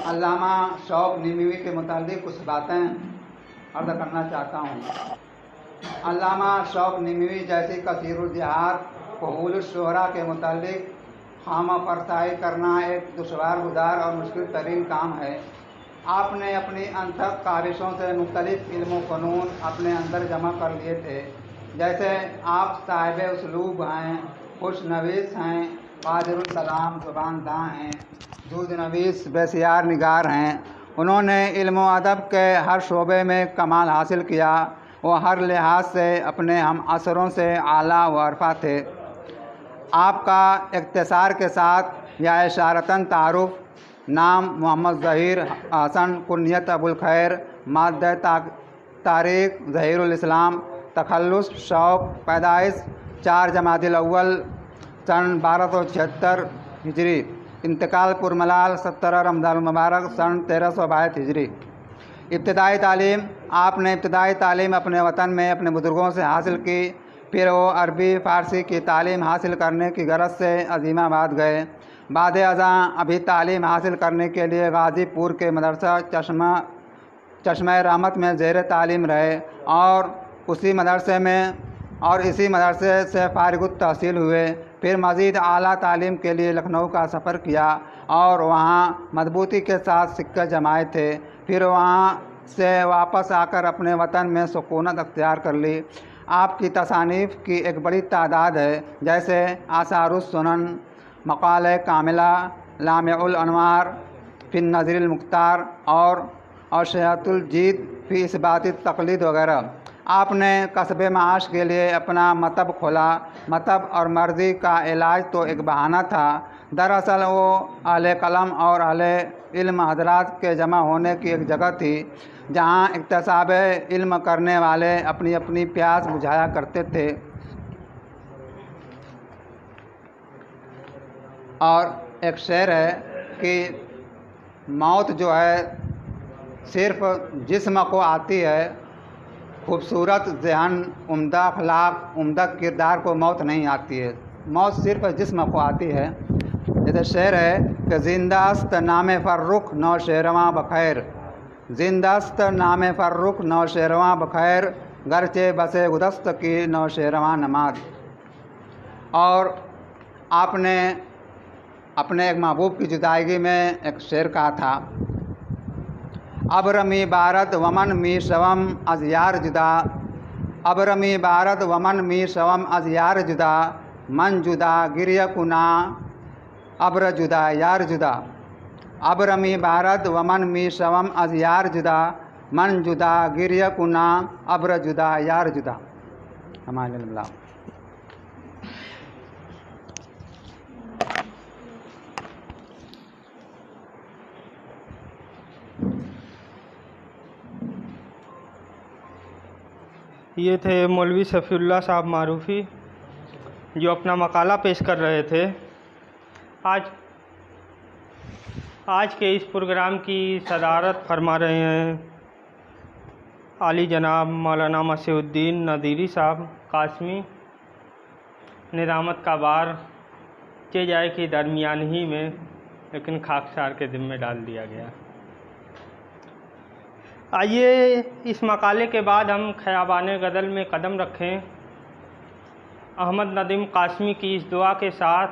अल्लामा शौक़ निमवी के मुतालिक कुछ बातें अर्ज़ करना चाहता हूँ। अल्लामा शौक़ निमवी जैसी कसीरुल जिहाद कबूल शोहरा के मुतालिक खामा परसाई करना एक दुश्वार गुजार और मुश्किल तरीन काम है। आपने अपनी अंतक कारिशों से मुख्तलिफ इल्म फ़नून अपने अंदर जमा कर लिए थे। जैसे आप साहिब उसलूब हैं, खुशनवीस हैं, कादिरुल कलाम ज़ुबानदां हैं, दूध नवीस बसियार निगार हैं। उन्होंने इल्म अदब के हर शोबे में कमाल हासिल किया। वो हर लिहाज से अपने हम असरों से आला व अरफा थे। आपका इख्तिसार के साथ या इशारतन तारुफ नाम मोहम्मद ज़हीर हसन, कुन्यत अबुल खैर, माद्दा तारीख ज़हीरुल इस्लाम, तखल्लुस शौक़, पैदाइश 4 जमादिल अव्वल सन 1276 हिजरी, इंतकाल पुरमलाल 17 रमज़ान मुबारक सन 1322 हिजरी। इब्तिदाई तालीम आपने इब्तिदाई तालीम अपने वतन में अपने बुज़ुर्गों से हासिल की। फिर वो अरबी फ़ारसी की तालीम हासिल करने की गरज से अज़ीमाबाद गए। बाद अज़ां अभी तालीम हासिल करने के लिए गाज़ीपुर के मदरसा चश्मा रहमत में ज़ेर तालीम रहे और इसी मदरसे से फ़ारिगुत तहसील हुए। फिर मज़ीद आला तालीम के लिए लखनऊ का सफ़र किया और वहाँ मजबूती के साथ सिक्के जमाए थे। फिर वहाँ से वापस आकर अपने वतन में सुकूनत अख्तियार कर ली। आपकी तसानीफ़ की एक बड़ी तादाद है, जैसे आसारुस सुनन, मक़ाले कामिला, लामिउल अनवार, फिन नज़रिल मुख्तार और शहतुल जीद फ़ी इस्बाती तक़लीद वगैरह। आपने कसबे माश के लिए अपना मतब खोला। मतब और मर्ज़ी का इलाज तो एक बहाना था। दरअसल वो अहले कलम और अहले इल्म हज़रात के जमा होने की एक जगह थी, जहाँ इक्तसाब इल्म करने वाले अपनी अपनी प्यास बुझाया करते थे। और एक शेर है कि मौत जो है सिर्फ़ जिस्म को आती है, खूबसूरत ज़हन, उम्दा अखलाक, उम्दा किरदार को मौत नहीं आती है। मौत सिर्फ़ जिस्म को आती है। जैसे शेर है कि जिंदास्त नाम फ़र्रुख नौ शेरवां बखैर, जिंदास्त नाम फ़र्रुख नौ शेरवां बखैर, गरचे बसे गुदस्त की नौ शेरवां नमाज। और आपने अपने एक महबूब की जुदाईगी में एक शेर कहा था, अबरमी बारत वमन मी शवम अज यार जुदा, अबरमी बारत वमन मी शवम अज यार जुदा, मन जुदा गिरिय कुना अब्र जुदा यार जुदा। अबरमी बारत वमन मी शवम अज यार जुदा, मन जुदा गिरिय कुना अब्र जुदा यार जुदा। हमारा ये थे मौलवी सफ़ीउल्लाह साहब मारूफ़ी, जो अपना मकाला पेश कर रहे थे। आज के इस प्रोग्राम की सदारत फरमा रहे हैं आली जनाब मौलाना मसीहुद्दीन नदीरी साहब कासमी। निज़ामत का बार चे जाए कि दरमियान ही में, लेकिन खाकसार के ज़िम्मे डाल दिया गया। आइए इस मकाले के बाद हम ख़याबान गज़ल में कदम रखें। अहमद नदीम कासमी की इस दुआ के साथ